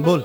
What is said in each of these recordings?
বল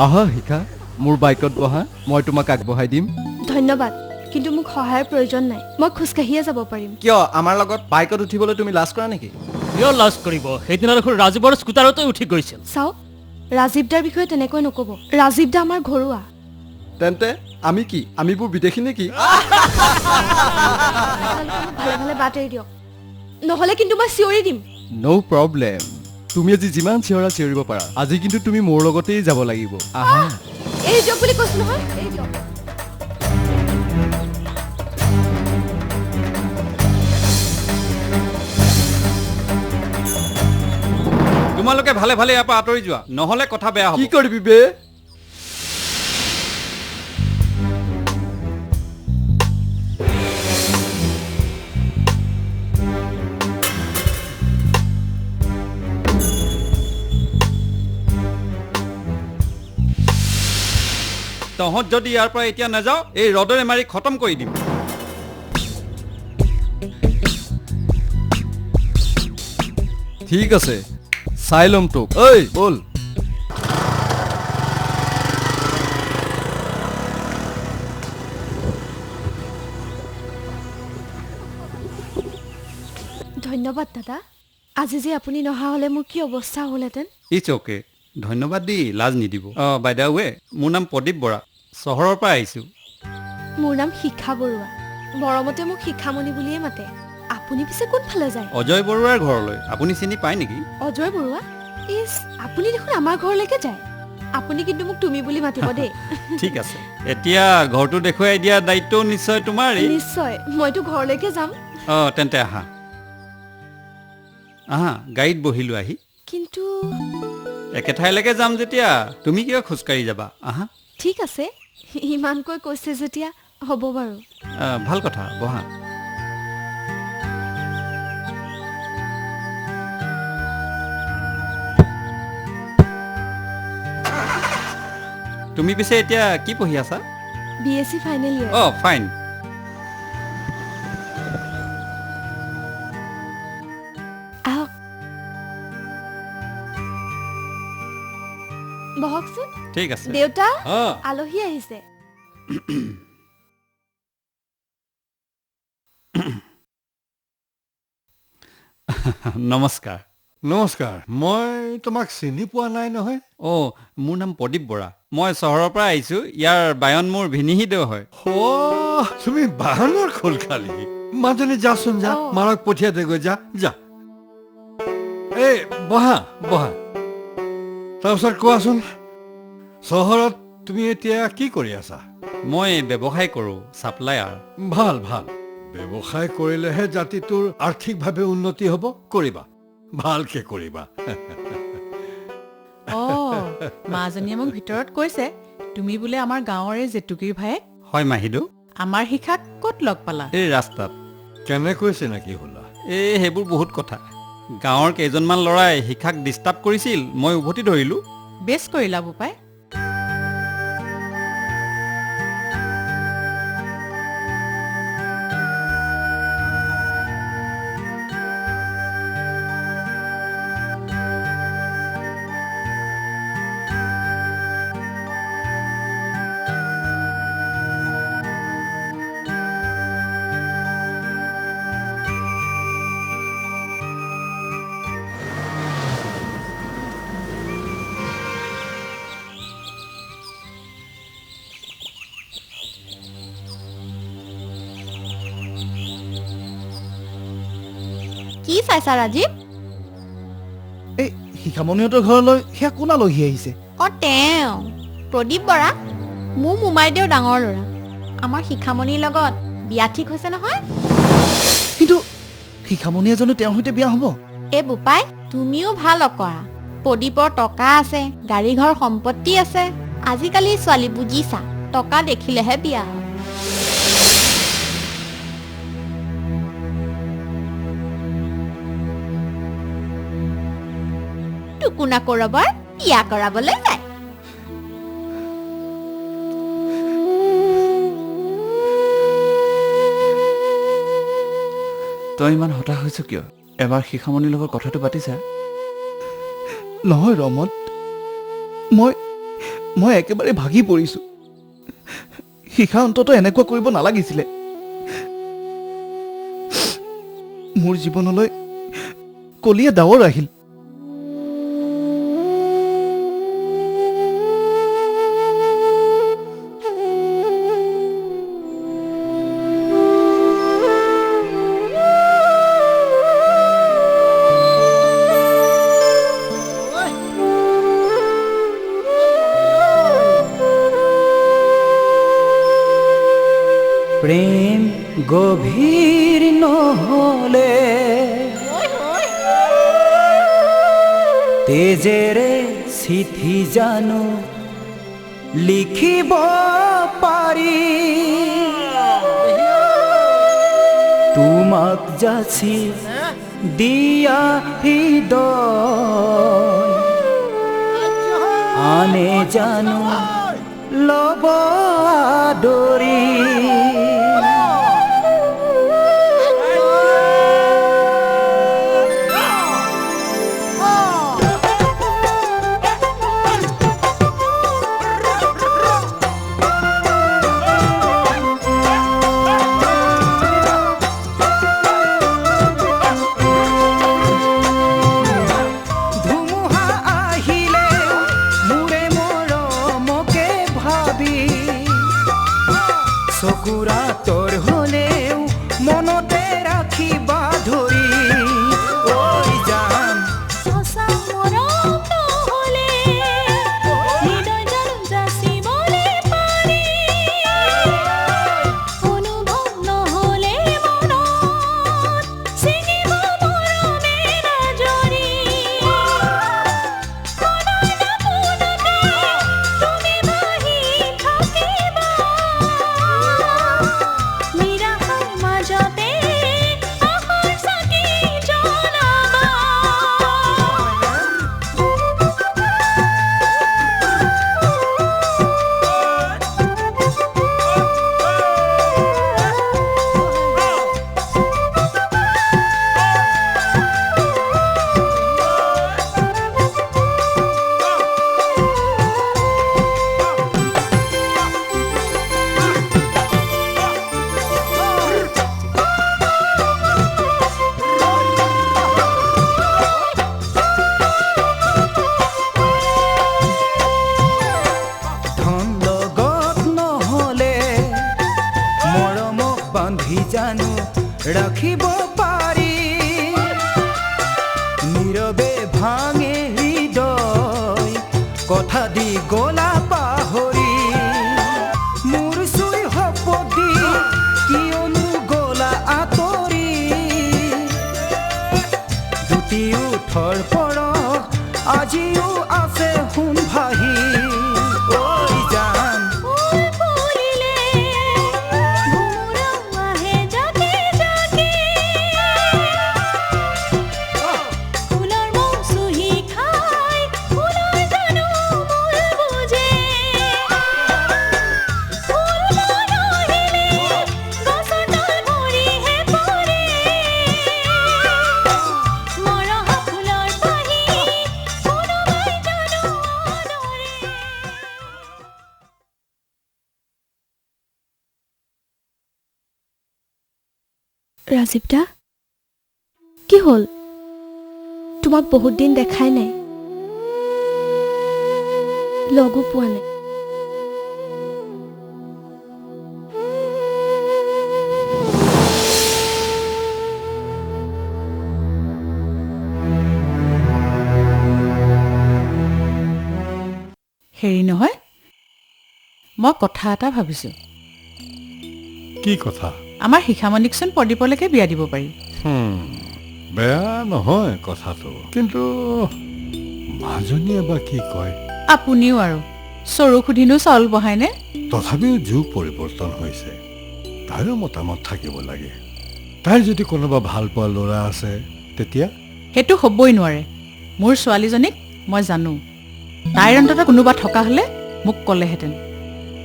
আহা শিখা মোৰ বাইকত বহা মই তোমাক আগবঢ়াই দিম ধন্যবাদ কিন্তু মোক সহায়ৰ প্ৰয়োজন নাই মই খোজকাঢ়িয়ে যাব পাৰিম কিয় আমাৰ লগত বাইকত উঠিবলৈ তুমি লাজ কৰা নেকি কিয় লাজ কৰিব সেইদিনা দেখোন ৰাজীৱৰ স্কুটাৰতে উঠি গৈছিল চাওক ৰাজীৱ দাৰ বিষয়ে তেনেকৈ নক'ব ৰাজীৱ দা আমাৰ ঘৰুৱা তেন্তে আমি কি আমিবোৰ বিদেশী নেকি ভালে ভালে বাট এৰি দিয়ক নহ'লে কিন্তু মই চিঞৰি দিম ন' প্ৰব্লেম তুমি আজি যিমান চিঞৰা চিঞৰিব পাৰা আজি কিন্তু তুমি মোৰ লগতেই যাব লাগিব আহা এৰি দিয়ক বুলি কৈছো নহয় এৰি দিয়ক তোমালোকে ভালে ভালে ইয়াৰ পৰা আঁতৰি যোৱা নহ'লে কথা বেয়া হ'ব কি কৰিবি বে তহঁত যদি ইয়াৰ পৰা এতিয়া নাযাওঁ এই ৰদৰে মাৰি খতম কৰি দিম ঠিক আছে চাই ল'ম তোক ঐ বল ধন্যবাদ দাদা আজি যে আপুনি নহা হ'লে মোৰ কি অৱস্থা হ'লহেঁতেন ইটছ অ'কে ধন্যবাদ দি লাজ নিদিব অঁ বাইদেউ মোৰ নাম প্ৰদীপ বৰা চহৰৰ পৰা আহিছোঁ মোৰ নাম শিখা বৰুৱা মৰমতে মোক শিখামণি বুলিয়ে মাতে আপুনি পিছে কোনফালে যায় অজয় বৰুৱাৰ ঘৰলৈ আপুনি চিনি পায় নেকি অজয় বৰুৱা ইছ আপুনি দেখোন আমাৰ ঘৰলৈকে যায় আপুনি কিন্তু মোক তুমি বুলি মাতিব দেই ঠিক আছে এতিয়া ঘৰটো দেখুৱাই দিয়া দায়িত্বও নিশ্চয় তোমাৰেই নিশ্চয় মইতো ঘৰলৈকে যাম অঁ তেন্তে আহা আহা গাড়ীত বহিলোঁ আহি কিন্তু একে ঠাইলৈকে যাম যেতিয়া তুমি কিয় খোজকাঢ়ি যাবা আহা ঠিক আছে ইমানকৈ কৈছে যেতিয়া হ'ব বাৰু ভাল কথা বহা তুমি পিছে এতিয়া কি পঢ়ি আছা BSc ফাইনেল ইয়েৰ অঁ ফাইন আহক বহকচোন ঠিক আছে দেউতা অঁ আলহী আহিছে নমস্কাৰ নমস্কাৰ মই তোমাক চিনি পোৱা নাই নহয় অঁ মোৰ নাম প্ৰদীপ বৰা মই চহৰৰ পৰা আহিছোঁ ইয়াৰ বায়ন মোৰ ভিনিহিদেউ হয় তুমি বাহনৰ খোল খালি মাজনী যাচোন যা অ। মাৰক পঠিয়াই দেগৈ যা যা এই বহা বহা তাৰপিছত কোৱাচোন চহৰত তুমি এতিয়া কি কৰি আছা মই ব্যৱসায় কৰোঁ ছাপ্লায়াৰ ভাল ভাল ব্যৱসায় কৰিলেহে জাতিটোৰ আৰ্থিকভাৱে উন্নতি হ'ব কৰিবা ভালকে কৰিবা মাজনীয়ে মোক ভিতৰত কৈছে তুমি বোলে আমাৰ গাঁৱৰে জেতুকীৰ ভায়েক হয় মাহিদেউ আমাৰ শিখাক ক'ত লগ পালা এই ৰাস্তাত কেনেকৈ চিনাকি হ'লা এই সেইবোৰ বহুত কথা গাঁৱৰ কেইজনমান ল'ৰাই শিখাক ডিষ্টাৰ্ব কৰিছিল মই উভতি ধৰিলোঁ বেছ কৰিলা বোপাই কি চাইছা ৰাজীৱ এই শিখামণিহঁতৰ ঘৰলৈ সেয়া কোন আলহী আহিছে তেওঁ প্ৰদীপ বৰা মোৰ মোমাইদেউ ডাঙৰ ল'ৰা আমাৰ শিখামণিৰ লগত বিয়া ঠিক হৈছে নহয়। কিন্তু শিখামণি এজনো তেওঁৰ সৈতে বিয়া হ'ব? এই বোপাই তুমিও ভাল অকৰা। প্ৰদীপৰ টকা আছে, গাড়ী ঘৰ সম্পত্তি আছে। আজিকালি ছোৱালী বুজিছা, টকা দেখিলেহে বিয়া হয়। টুকুনা কৰবাৰ বিয়া কৰাবলৈ যায়। তই ইমান হতাশ হৈছ কিয়? এবাৰ শিখামণিৰ লগত কথাটো পাতিছা? নহয় ৰমত, মই একেবাৰে ভাগি পৰিছোঁ। শিখা অন্তত এনেকুৱা কৰিব নালাগিছিলে। মোৰ জীৱনলৈ কলিয়ে ডাৱৰ আহিল। প্ৰেম গভীৰ নহলে তেজেৰে চিঠি জানো লিখিব পাৰি, তোমাক যাচি দিয়া হৃদয় আনে জানো লব আদৰি। চকুৰা তোৰ হলেও মনতে ৰাখিবা ধৰি, ঐ জান সঁচা মৰম নহলে হৃদয় জানো যাচিবলৈ পাৰি, অনুভৱ নহলে মনত চিঙিব মৰমে নাজৰি, মনৰ নামোনতে তুমি ভাহি থাকিবা, নিৰাশাৰ মাজতে আশাৰ চাকি জ্বলাবা। ধন লগত নহলে মৰমক বান্ধি জানো ৰাখিব পাৰি, নীৰৱে ভাঙে হৃদয় কথা দি গলা পাহৰি, মোৰ চুই সপতি কিয়নো গলা আঁতৰি, দুটিও থৰ পৰ আজিও আছে সোণ ভাহি, ঐ জান ফুল ফুলিলে ভোমোৰা আহে জাকে জাকে, ফুলৰ মৌ চুহি খাই ফুলৰ জানো মূল বুজে, ফুল মৰহিলে গছৰ তল ভৰিহে পৰে, মৰহা ফুলৰ পাহি কোনোবাই জানো আদৰে। ৰাজীৱ দা, কি হ'ল? তোমাক বহুত দিন দেখাই নাই, লগো পোৱা নাই। হেৰি নহয়, মই কথা এটা ভাবিছোঁ। কি কথা? আমাৰ শিখামণিকচোন প্ৰদীপলৈকে বিয়া দিব পাৰি। বেয়া নহয় কথাটো, কিন্তু মাজনীয়ে বা কি কয়? আপুনিও আৰু চৰু সুধিনো চাউল বহায়নে? তথাপিও যুগ পৰিৱৰ্তন হৈছে, তাইৰো মতামত থাকিব লাগে। তাইৰ যদি কোনোবা ভাল পোৱা ল'ৰা আছে তেতিয়া? সেইটো হ'বই নোৱাৰে। মোৰ ছোৱালীজনীক মই জানো। তাইৰ অন্তত কোনোবা থকা হ'লে মোক ক'লেহেঁতেন।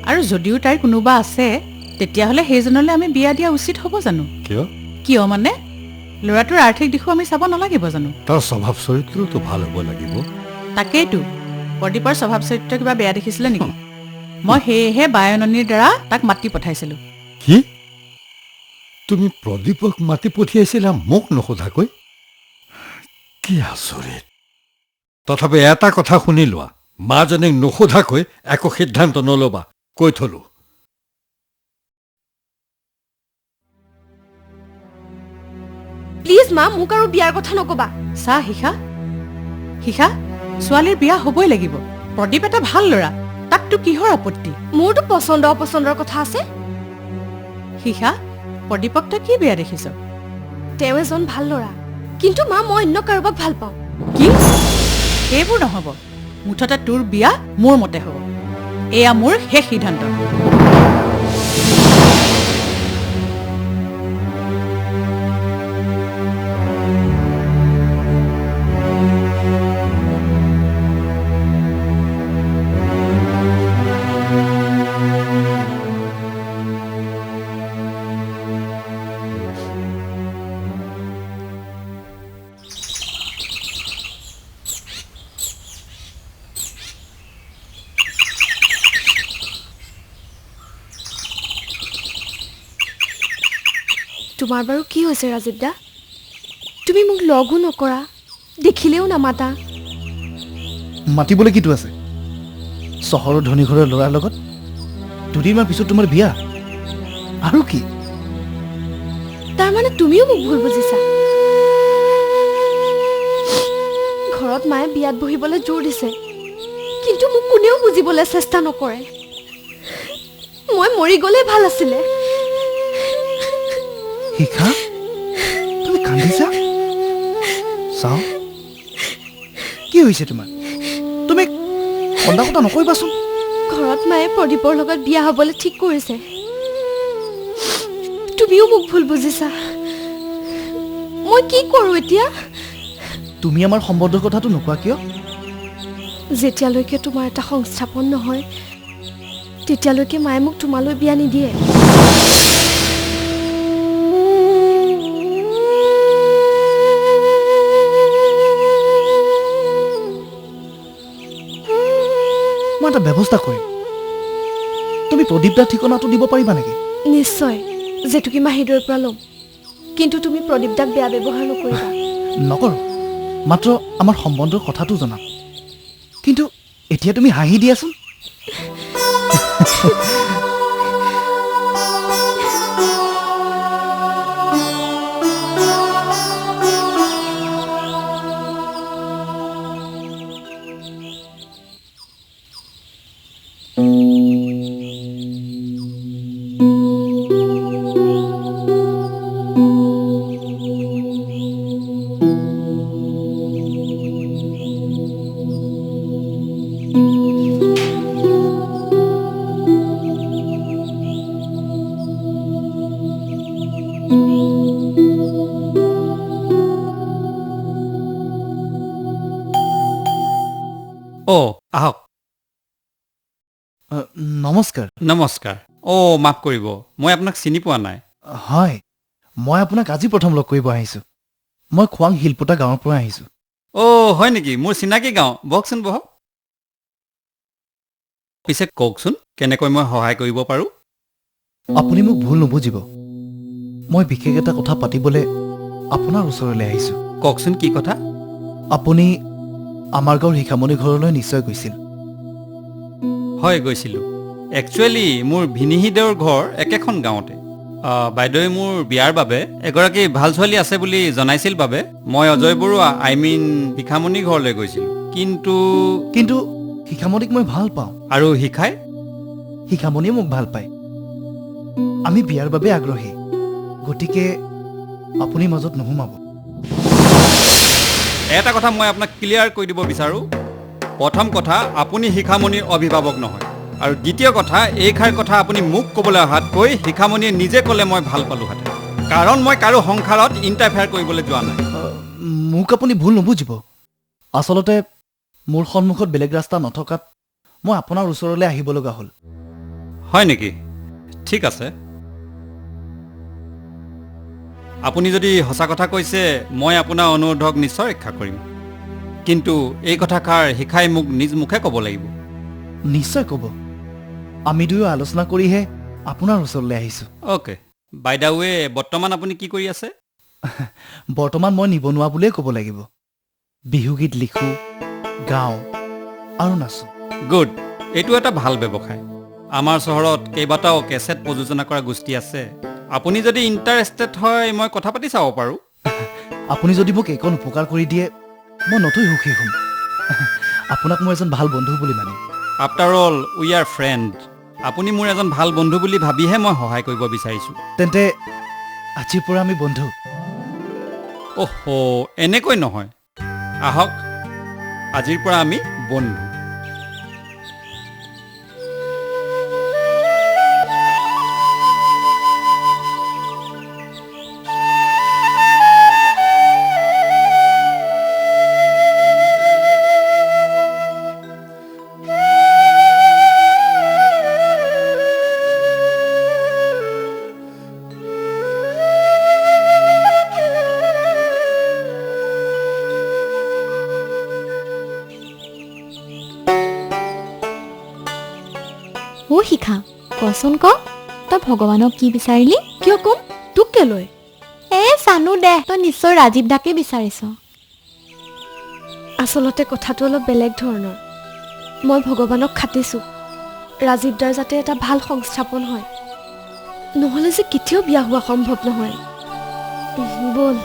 আৰু যদিও তাইৰ কোনোবা আছে তেতিয়াহ'লে সেইজনলৈ আমি বিয়া দিয়া উচিত হ'ব জানো? কিয়? কিয় মানে ল'ৰাটোৰ আৰ্থিক দিশো আমি চাব নালাগিব জানো? তাৰ স্বভাৱ চৰিত্ৰটো ভাল হ'ব লাগিব। তাকেইতো, প্ৰদীপৰ স্বভাৱ চৰিত্ৰ কিবা বেয়া দেখিছিলে নেকি? মই সেয়েহে বায়ননীৰ দ্বাৰা তাক মাতি পঠাইছিলোঁ। কি? তুমি প্ৰদীপক মাতি পঠিয়াইছিলা মোক নোসোধাকৈ? কি আচৰিত। তথাপি এটা কথা শুনি লোৱা, মাজনীক নোসোধাকৈ একো সিদ্ধান্ত নল'বা, কৈ থলো। প্লিজ মা, মোক আৰু বিয়াৰ কথা নকবা। চা শিখা, শিখা, ছোৱালীৰ বিয়া হ'বই লাগিব। প্ৰদীপ এটা ভাল ল'ৰা, তাকতো কিহৰ আপত্তি? মোৰতো পচন্দ অপচন্দৰ কথা আছে। শিখা, প্ৰদীপক তই কি বেয়া দেখিছ? তেওঁ এজন ভাল ল'ৰা, কিন্তু মা মই অন্য কাৰোবাক ভাল পাওঁ। কি? সেইবোৰ নহ'ব। মুঠতে তোৰ বিয়া মোৰ মতে হ'ব। এয়া মোৰ শেষ সিদ্ধান্ত। তোমাৰ বাৰু কি হৈছে ৰাজীৱ দা? তুমি মোক লগো নকৰা, দেখিলেও নামাতা। মাতিবলৈ কিটো আছে? চহৰৰ ধনী ঘৰৰ ল'ৰাৰ লগত দুদিনমান পিছত তোমাৰ বিয়া, আৰু কি? তাৰমানে তুমিও মোক ভুল বুজিছা। ঘৰত মায়ে বিয়াত বহিবলৈ জোৰ দিছে, কিন্তু মোক কোনেও বুজিবলৈ চেষ্টা নকৰে। মই মৰি গ'লে ভাল আছিলে। শিখা, তুমি কান্দিছা? চাও কি হৈছে তোমাৰ? তুমি কন্দা কটা নকৰিবাচোন। ঘৰত মায়ে প্ৰদীপৰ লগত বিয়া হ'বলৈ ঠিক কৰিছে। তুমিও মোক ভুল বুজিছা। মই কি কৰোঁ এতিয়া? তুমি আমাৰ সম্বন্ধৰ কথাটো নোকোৱা কিয়? যেতিয়ালৈকে তোমাৰ এটা সংস্থাপন নহয় তেতিয়ালৈকে মায়ে মোক তোমালৈ বিয়া নিদিয়ে। মই এটা ব্যৱস্থা কৰিম। তুমি প্ৰদীপ দাৰ ঠিকনাটো দিব পাৰিবা নেকি? নিশ্চয়, জেতুকী মাহীদেউৰ পৰা ল'ম। কিন্তু তুমি প্ৰদীপ দাক বেয়া ব্যৱহাৰ নকৰিবা। নকৰোঁ, মাত্ৰ আমাৰ সম্বন্ধৰ কথাটো জনাম। কিন্তু এতিয়া তুমি হাঁহি দিয়াচোন। আহক। নমস্কাৰ। নমস্কাৰ। মাফ কৰিব, মই আপোনাক চিনি পোৱা নাই। হয়, মই আপোনাক আজি প্ৰথম লগ কৰিব আহিছোঁ। মই খোৱাং শিলপুটা গাঁৱৰ পৰা আহিছোঁ। হয় নেকি? মোৰ চিনাকি গাঁও। বহকচোন, বহক। পিছে কওকচোন, কেনেকৈ মই সহায় কৰিব পাৰোঁ? আপুনি মোক ভুল নুবুজিব। মই বিশেষ এটা কথা পাতিবলৈ আপোনাৰ ওচৰলৈ আহিছোঁ। কওকচোন, কি কথা? আপুনি আমাৰ গাঁৱৰ শিখামণি ঘৰলৈ নিশ্চয় গৈছিল। হয়, গৈছিলোঁ। একচুৱেলি মোৰ ভিনিহিদেউৰ ঘৰ একেখন গাঁৱতে। বাইদেৱে মোৰ বিয়াৰ বাবে এগৰাকী ভাল ছোৱালী আছে বুলি জনাইছিল বাবে মই অজয় বৰুৱা শিখামণি ঘৰলৈ গৈছিলোঁ। কিন্তু শিখামণিক মই ভাল পাওঁ। আৰু শিখাই? শিখামণিয়ে মোক ভাল পায় আমি বিয়াৰ বাবে আগ্ৰহী গতিকে আপুনি মাজত নোসোমাব এটা কথা মই আপোনাক ক্লিয়াৰ কৰি দিব বিচাৰোঁ প্ৰথম কথা আপুনি শিখামণিৰ অভিভাৱক নহয় আৰু দ্বিতীয় কথা এইষাৰ কথা আপুনি মোক ক'বলৈ অহাতকৈ শিখামণিয়ে নিজে ক'লে মই ভাল পালোঁহেঁতেন কাৰণ মই কাৰো সংসাৰত ইণ্টাৰফেয়াৰ কৰিবলৈ যোৱা নাই মোক আপুনি ভুল নুবুজিব আচলতে মোৰ সন্মুখত বেলেগ ৰাস্তা নথকাত মই আপোনাৰ ওচৰলৈ আহিব লগা হ'ল হয় নেকি ঠিক আছে আপুনি যদি সঁচা কথা কৈছে মই আপোনাৰ অনুৰোধক নিশ্চয় ৰক্ষা কৰিম কিন্তু এই কথাষাৰ শিখাই মোক নিজ মুখে ক'ব লাগিব নিশ্চয় ক'ব আমি দুয়ো আলোচনা কৰিহে আপোনাৰ ওচৰলৈ আহিছোঁ অ'কে বাই দ্য ৱে বৰ্তমান আপুনি কি কৰি আছে বৰ্তমান মই নিবনুৱা বুলিয়ে ক'ব লাগিব বিহুগীত লিখোঁ গাওঁ আৰু নাচোঁ গুড এইটো এটা ভাল ব্যৱসায় আমাৰ চহৰত কেইবাটাও কেছেট প্ৰযোজনা কৰা গোষ্ঠী আছে আপুনি যদি ইণ্টাৰেষ্টেড হয় মই কথা পাতি চাব পাৰোঁ আপুনি যদি মোক এইকণ উপকাৰ কৰি দিয়ে মই নথৈ সুখী হ'ম আপোনাক মই এজন ভাল বন্ধু বুলি মানিম after all we are friend আপুনি মোৰ এজন ভাল বন্ধু বুলি ভাবিহে মই সহায় কৰিব বিচাৰিছোঁ তেন্তে আজিৰ পৰা আমি বন্ধু অহ এনেকৈ নহয় আহক আজিৰ পৰা আমি বন্ধু অ শিখা কচোন ক তই ভগৱানক কি বিচাৰিলি কিয় কম তোক কেলৈ জানো দে তই নিশ্চয় ৰাজীৱ দাকে বিচাৰিছ আচলতে কথাটো অলপ বেলেগ ধৰণৰ মই ভগৱানক খাটিছোঁ ৰাজীৱ দাৰ যাতে এটা ভাল সংস্থাপন হয় নহ'লে যে কেতিয়াও বিয়া হোৱা সম্ভৱ নহয় বল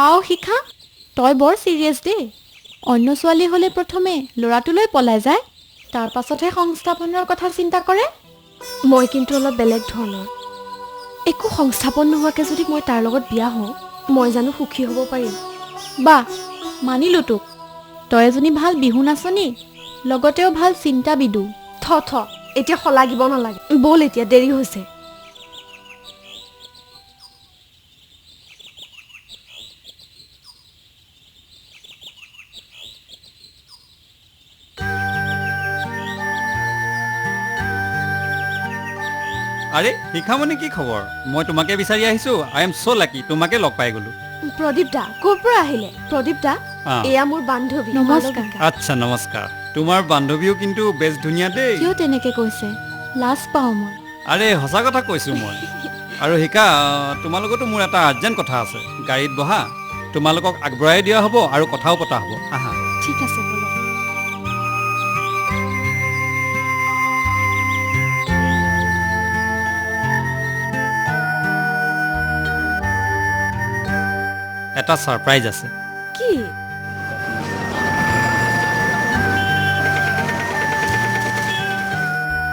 আও শিখা তই বৰ চিৰিয়াছ দেই অন্য ছোৱালী হ'লে প্ৰথমে ল'ৰাটোলৈ পলাই যায় তাৰ পাছতহে সংস্থাপনৰ কথা চিন্তা কৰে মই কিন্তু অলপ বেলেগ ধৰণৰ একো সংস্থাপন নোহোৱাকৈ যদি মই তাৰ লগত বিয়া হওঁ মই জানো সুখী হ'ব পাৰিম বা মানিলোঁ তোক তই এজনী ভাল বিহু নাচনী লগতেও ভাল চিন্তাবিদো থ এতিয়া শলাগিব নালাগে ব'ল এতিয়া দেৰি হৈছে আৰে শিখামণি কি খবৰ মই তোমাকে বিচাৰি আহিছোঁ আই এম ছ' লাকি তোমাকে লগ পাই গ'লোঁ প্ৰদীপ দা ক'ৰ পৰা আহিলে প্ৰদীপ দা এয়া মোৰ বান্ধৱী নমস্কাৰ আচ্ছা নমস্কাৰ তোমাৰ বান্ধৱীও কিন্তু বেছ ধুনীয়া দেই কিয় তেনেকে কৈছে লাজ পাওঁ মই আৰে সঁচা কথা কৈছোঁ মই আৰু শিখা তোমালোকতো মোৰ এটা আৰ্জেণ্ট কথা আছে গাড়ীত বহা তোমালোকক আগবঢ়াই দিয়া হ'ব আৰু কথাও পতা হ'ব আহা ঠিক আছে ব'লক এটা ছাৰপ্ৰাইজ আছে কি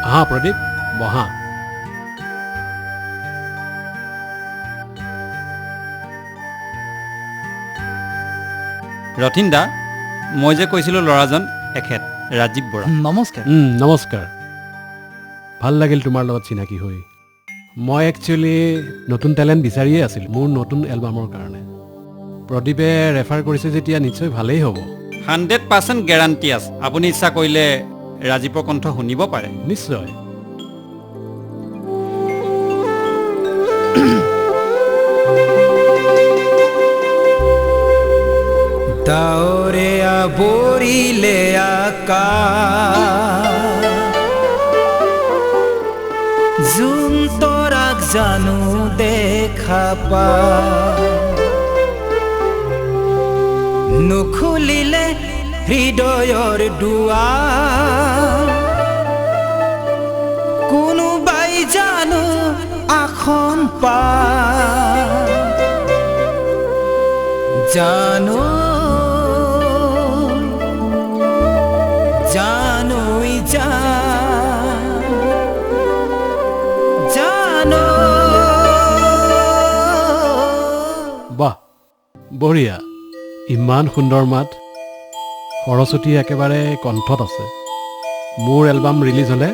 আহা প্ৰদীপ বহা ৰথিন দা মই যে কৈছিলোঁ ল'ৰাজন এখেত ৰাজীৱ বৰা নমস্কাৰ নমস্কাৰ ভাল লাগিল তোমাৰ লগত চিনাকি হৈ মই একচুৱেলি নতুন টেলেণ্ট বিচাৰিয়ে আছিলোঁ মোৰ নতুন এলবামৰ কাৰণে প্ৰদীপে ৰেফাৰ কৰিছে যেতিয়া নিশ্চয় ভালেই হ'ব 100% গেৰাণ্টি আছে আপুনি ইচ্ছা কৰিলে ৰাজীৱৰ কণ্ঠ শুনিব পাৰে নিশ্চয় দাওৰে আবৰিলে আকাশ জোন তৰাক জানো দেখা পা নুখুলিলে হৃদয়ৰ দুৱাৰ কোনোবাই জানো আসন পা জানো জানোই জানো বাহ বঢ়িয়া ইমান সুন্দৰ মাত সৰস্বতী একেবাৰে কণ্ঠত আছে মোৰ এলবাম ৰিলিজ হ'লে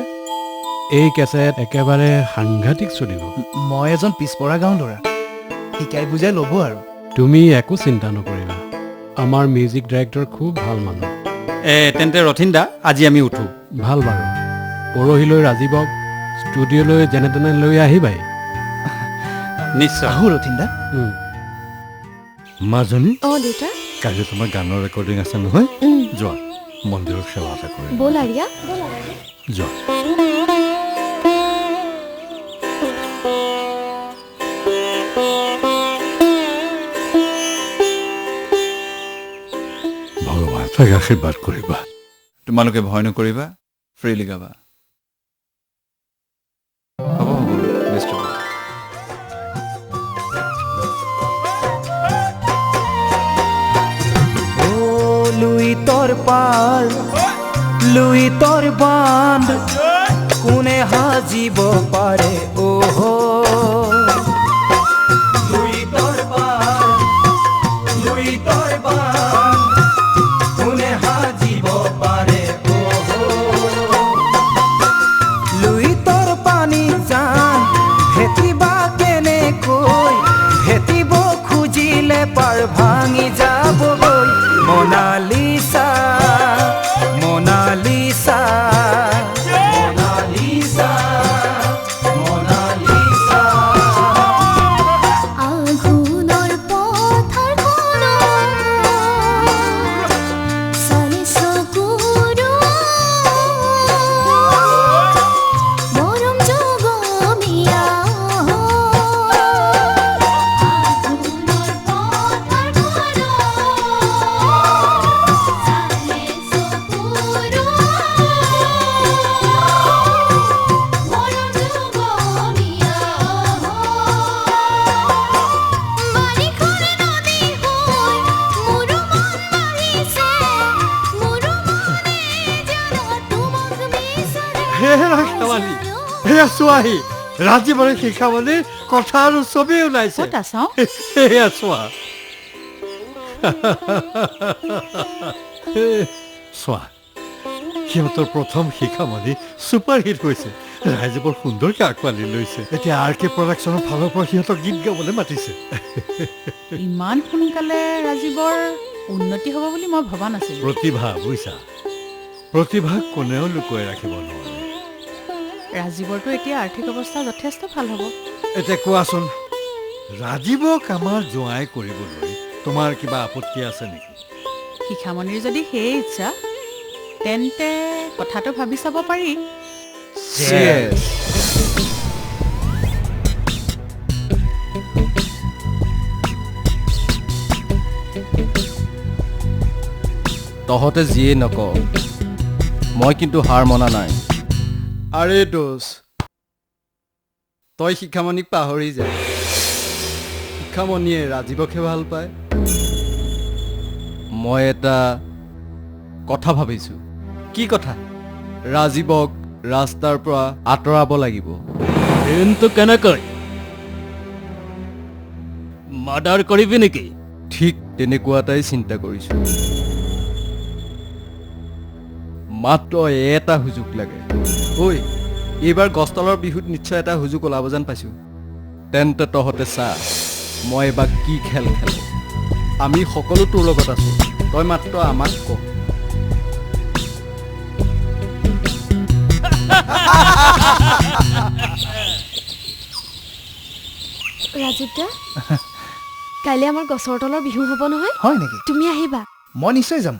এই কেছেট একেবাৰে সাংঘাতিক চলিব মই এজন পিছপৰা গাঁও ল'ৰা শিকাই বুজাই ল'ব আৰু তুমি একো চিন্তা নকৰিবা আমাৰ মিউজিক ডাইৰেক্টৰ খুব ভাল মানুহ তেন্তে ৰথিন দা আজি আমি উঠো ভাল বাৰু পৰহিলৈ ৰাজীৱক ষ্টুডিঅ'লৈ যেনে তেনে লৈ আহিবাই নিশ্চয় আহোঁ ৰথিন্দা মাজনী অঁ দেউতা কাইলৈ তোমাৰ গানৰ ৰেকৰ্ডিং আছে নহয় যোৱা মন্দিৰত সেৱা এটা কৰি ব'ল আৰিয়া যোৱা ভগৱান তাক আশীৰ্বাদ কৰিবা তোমালোকে ভয় নকৰিবা ফ্ৰীলি গাবা হ'ব হ'ব বেষ্ট হ'ব লুই তোর পাল লুই তোর বান্ধ কোনে হাজিব পারে ওহো লুই তোর পাল লুই তোর বান্ধ কোনে হাজিব পারে ওহো লুই তোর পানি জান ভেটিবা কেনে কই ভেটিব খুজিলে পার ভাঙি যাবগৈ মোনালিসা মোনালিসা মোনালিসা মোনালিসা আগুনৰ পথাৰ চালি চকুৰো মৰম জগমীয়া আগুনৰ পথাৰ এয়া চোৱাহি ৰাজীৱৰে শিক্ষামণিৰ কথা আৰু ছবি ওলাইছে ক'ত আছ এয়া চোৱা চোৱা সিহঁতৰ প্ৰথম শিক্ষামণি ছুপাৰ হিট হৈছে ৰাইজে বৰ সুন্দৰকৈ আঁকোৱালি লৈছে এতিয়া আৰ কে প্ৰডাকশ্যনৰ ফালৰ পৰা সিহঁতক গীত গাবলৈ মাতিছে ইমান সোনকালে ৰাজীৱৰ উন্নতি হ'ব বুলি মই ভবা নাছিলোঁ প্ৰতিভা বুজিছা প্ৰতিভাক কোনেও লুকুৱাই ৰাখিব নোৱাৰে ৰাজীৱৰটো এতিয়া আৰ্থিক অৱস্থা যথেষ্ট ভাল হ'ব এতিয়া কোৱাচোন ৰাজীৱক আমাৰ জোঁৱাই কৰিবলৈ তোমাৰ কিবা আপত্তি আছে নেকি শিখামণিৰ যদি সেই ইচ্ছা তেন্তে কথাটো ভাবি চাব পাৰি Cheers. তহঁতে যিয়ে নক মই কিন্তু হাৰ মনা নাই আৰে দোষ তই শিক্ষামণিক পাহৰি যা শিক্ষামণিয়ে ৰাজীৱকহে ভাল পায় মই এটা কথা ভাবিছোঁ কি কথা ৰাজীৱক ৰাস্তাৰ পৰা আঁতৰাব লাগিব কিন্তু কেনেকৈ মাৰ্ডাৰ কৰিবি নেকি ঠিক তেনেকুৱা এটাই চিন্তা কৰিছোঁ মাত্ৰ এটা সুযোগ লাগে ঐ এইবাৰ গছতলৰ বিহুত নিশ্চয় এটা সুযোগ ওলাব যেন পাইছোঁ তেন্তে তহঁতে চা মই এবাৰ কি খেল খেলোঁ আমি সকলো তোৰ লগত আছোঁ তই মাত্ৰ আমাক ক ৰাজীৱ দা কাইলৈ আমাৰ গছৰ তলৰ বিহু হ'ব নহয় হয় নেকি তুমি আহিবা মই নিশ্চয় যাম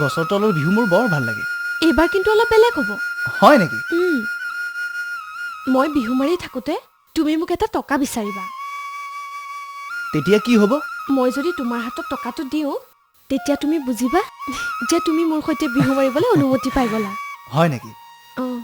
গছৰ তলৰ বিহু মোৰ বৰ ভাল লাগে এইবাৰ কিন্তু অলপ বেলেগ হ'ব হয় নেকি মই বিহু মাৰি থাকোঁতে তুমি মোক এটা টকা বিচাৰিবা তেতিয়া কি হ'ব মই যদি তোমাৰ হাতত টকাটো দিওঁ তেতিয়া তুমি বুজিবা যে তুমি মোৰ সৈতে বিহু মাৰিবলৈ অনুমতি পাই গ'লা হয় নেকি অঁ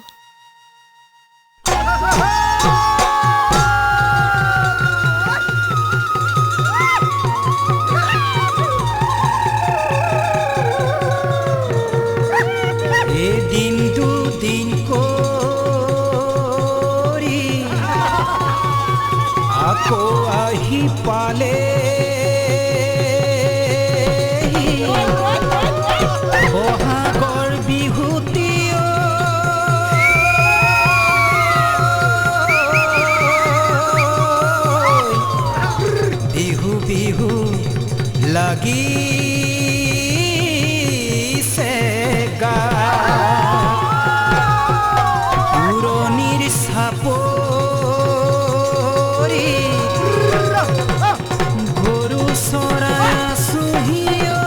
পালে বহাগৰ বিহুতিও বিহু বিহু লাগিছে গা পুৰণিৰ চাপৰি গৰু চৰাই আছোহিও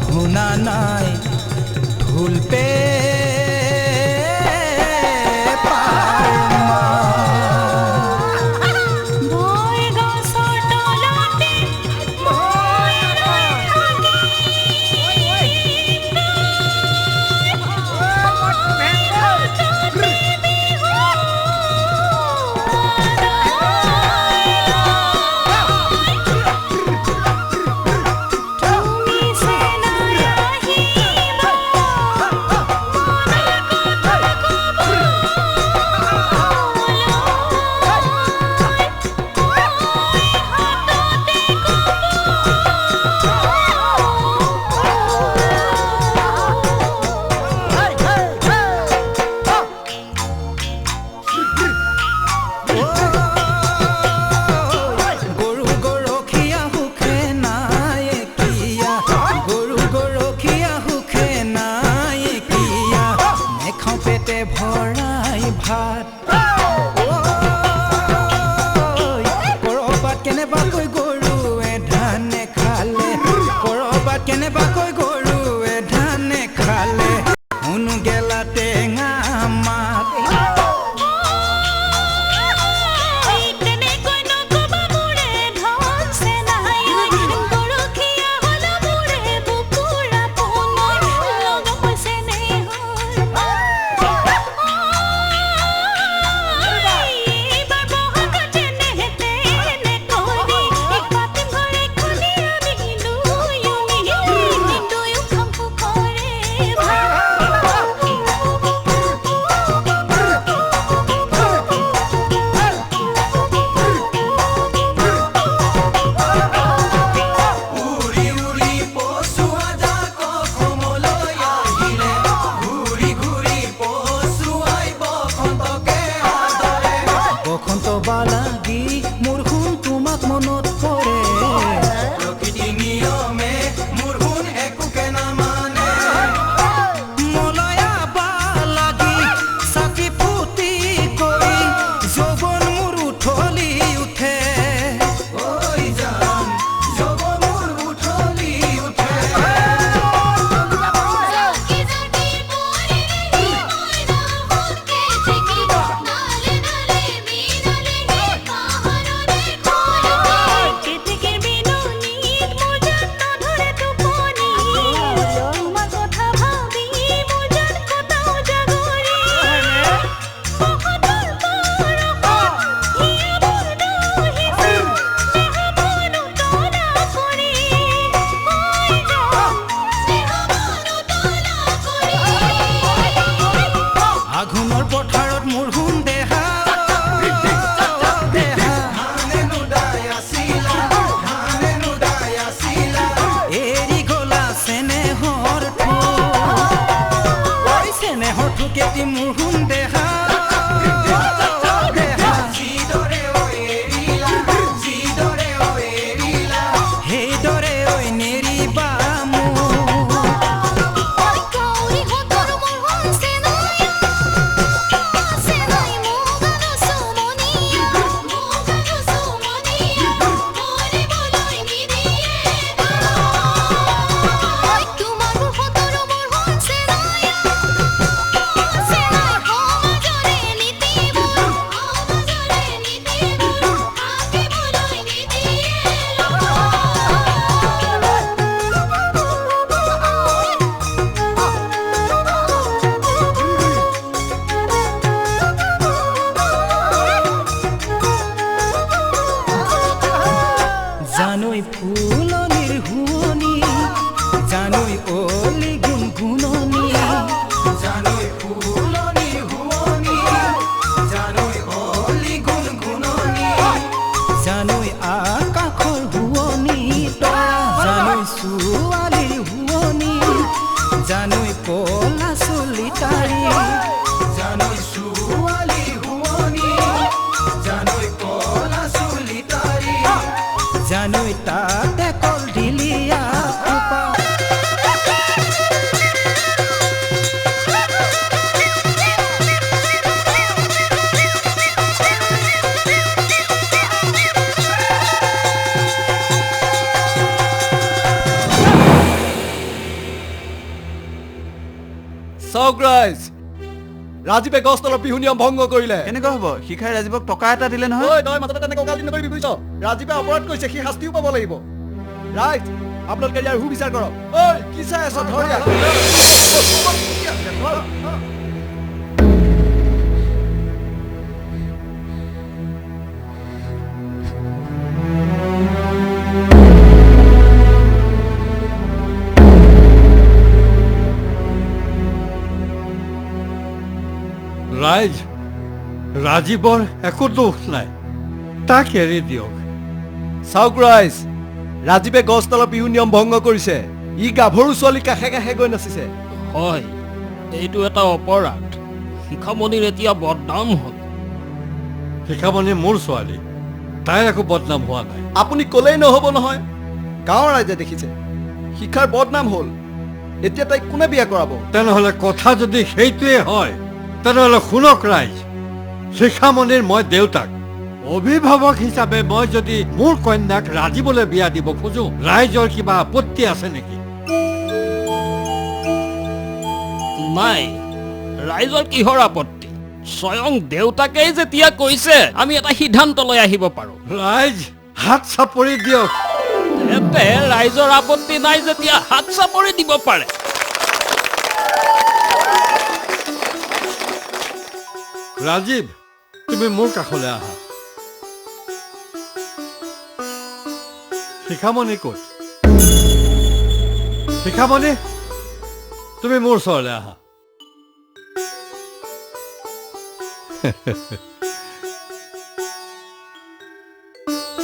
শুনা নাই ঢোল পে ভৰাই ভাত কৰবাত কেনেবাকৈ গৰুৱে ধানে খালে কৰবাত কেনেবাকৈ গৰুৱে ধানে খালে শুনো গেলা টেঙা মাত লাগি মোৰ শুন তোমাক মনত পৰে প্ৰকৃতি নিয়মে মোৰ শুন একোকে নামানে মলয়া বা লাগি চাকি ফুটি কৰি যৌৱন মোৰ উঠলি উঠে ঐ জান যৌৱন মোৰ উঠলি উঠে আঘোণৰ পথাৰত মোৰ শুন দেহা এৰি গলা চেনেহৰ ঠুকেতি মোৰ শুন দেহা সেইদৰে ঐ নেৰিবা জানুই ফুলনিৰ হুৱনি জানুই অলি গুণগুণনি জানুই ফুল জানুই তাতে কল দিলিয়া খোপা চাওক ৰাইজ, ৰাজীৱে গছতলৰ বিহু নিয়ম ভংগ কৰিলে। কেনেকৈ হ'ব? শিখাই ৰাজীৱক টকা এটা দিলে নহয়। ঐ তই মাজতে তেনেকৈ উকালতি নকৰিবি বুজিছ? ৰাজীৱে অপৰাধ কৰিছে, সি শাস্তিও পাব লাগিব। ৰাইজ, আপোনালোকে ইয়াৰ সুবিচাৰ কৰক। ঐ কি চাই আছ? ধৰ ইয়াক। ৰাইজ, ৰাজীৱৰ একো দোষ নাই, তাক এৰি দিয়ক। চাওক ৰাইজ, ৰাজীৱে গছতলৰ বিহু নিয়ম ভংগ কৰিছে। ই গাভৰু ছোৱালী কাষে কাষে গৈ নাচিছে। হয়, এইটো এটা অপৰাধ। শিখামণিৰ এতিয়া বদনাম হ'ল। শিখামণি মোৰ ছোৱালী, তাইৰ একো বদনাম হোৱা নাই। আপুনি ক'লেই নহ'ব নহয়। গাঁৱৰ ৰাইজে দেখিছে শিখাৰ বদনাম হ'ল। এতিয়া তাইক কোনে বিয়া কৰাব? তেনেহ'লে কথা যদি সেইটোৱে হয়, তেনেহ'লে শুনক ৰাইজ, শিখামণিৰ মই দেউতাক। অভিভাৱক হিচাপে মই যদি মোৰ কন্যাক ৰাজীৱলৈ বিয়া দিব খোজো, ৰাইজৰ কিবা আপত্তি আছে নেকি? নাই, ৰাইজৰ কিহৰ আপত্তি? স্বয়ং দেউতাকেই যেতিয়া কৈছে, আমি এটা সিদ্ধান্তলৈ আহিব পাৰোঁ। ৰাইজ, হাত চাপৰি দিয়ক। তেন্তে ৰাইজৰ আপত্তি নাই যেতিয়া হাত চাপৰি দিব পাৰে। ৰাজীৱ, তুমি মোৰ কাষলৈ আহা। শিখামণি ক'ত? শিখামণি, তুমি মোৰ ওচৰলৈ আহা।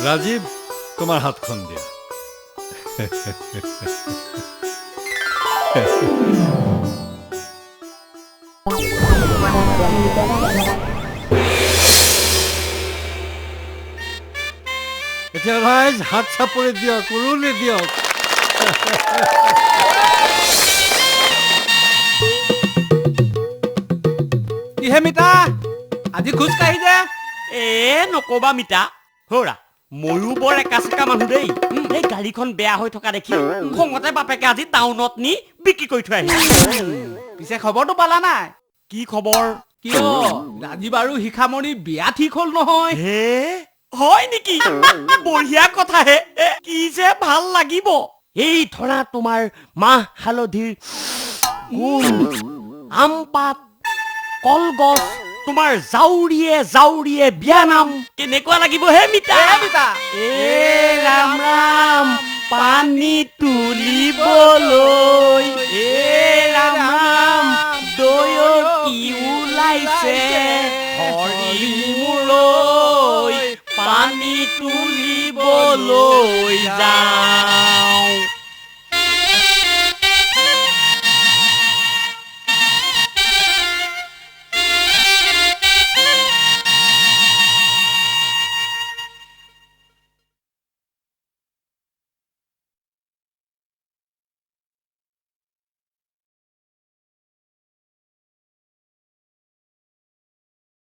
ৰাজীৱ, তোমাৰ হাতখন দিয়া। এতিয়া ৰাইজ, হাত চাপৰি দিয়ক, উৰুলি দিয়ক। কিহে মিতা, আজি খোজ কাঢ়ি যে? নকবা মিতা, হৌৰা ময়ো বৰ একা চেকা মানুহ দেই। এই গাড়ীখন বেয়া হৈ থকা দেখি খঙতে বাপেকে আজি টাউনত নি বিক্ৰী কৰি থৈ আহিল। পিছে খবৰটো পালা নাই? কি খবৰ? কিয়, ৰাজীৱ আৰু শিখামণিৰ বিয়া ঠিক হ'ল নহয়। হে, হয় নেকি? বঢ়িয়া কথা হে। কি যে ভাল লাগিব। এই ধৰা তোমাৰ মাহ হালধিৰ গোন্ধ, আম পাত, কলগছ, তোমাৰ জাউৰিয়ে জাউৰিয়ে বিয়া নাম কেনেকুৱা লাগিব হে মিতা? এ ৰাম ৰাম, পানী তুলিবলৈ এ ৰাম ৰাম।